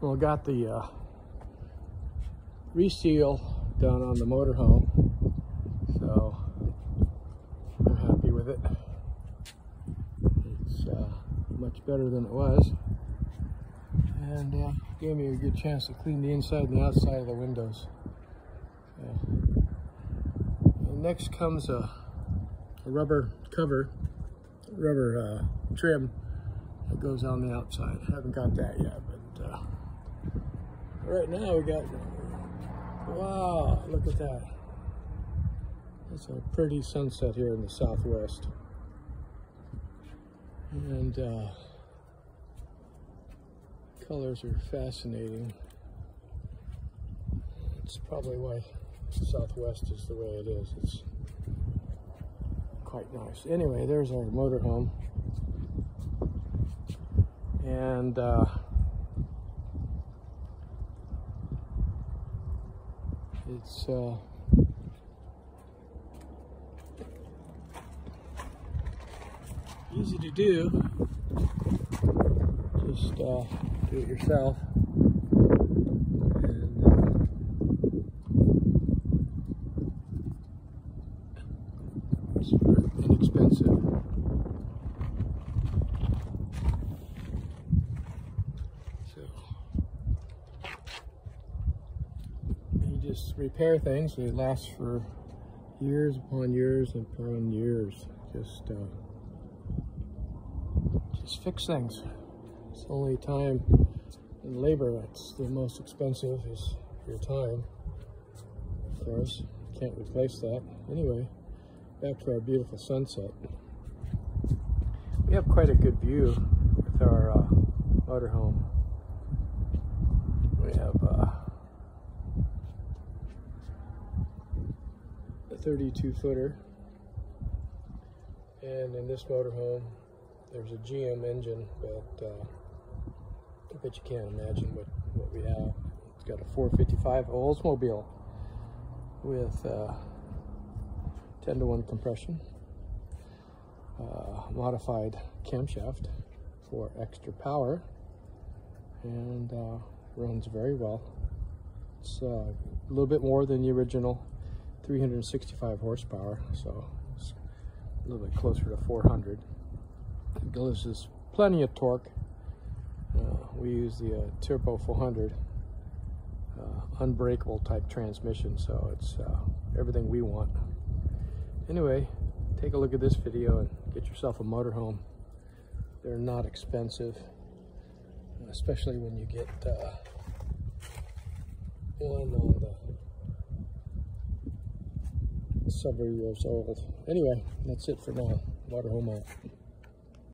Well, got the reseal done on the motorhome, so I'm happy with it. It's much better than it was, and gave me a good chance to clean the inside and the outside of the windows. And next comes a rubber cover, rubber trim that goes on the outside. I haven't got that yet, but right now we got, wow, look at that. It's a pretty sunset here in the southwest. And colors are fascinating. It's probably why the southwest is the way it is. It's quite nice. Anyway, there's our motorhome. And it's easy to do. Just do it yourself. And it's very inexpensive. So you just repair things. They last for years upon years upon years. Just fix things. It's the only time and labor that's the most expensive is your time. Of course, can't replace that. Anyway, back to our beautiful sunset. We have quite a good view with our motorhome. We have a 32-footer, and in this motorhome there's a GM engine, but I bet you can't imagine what we have. It's got a 455 Oldsmobile with 10-to-1 compression, modified camshaft for extra power, and runs very well. It's a little bit more than the original 365 horsepower, so it's a little bit closer to 400. It gives us plenty of torque. We use the Turbo 400 unbreakable type transmission, so it's everything we want. Anyway, take a look at this video and get yourself a motorhome. They're not expensive, especially when you get one on the several years old. Anyway, that's it for now. Motorhome out.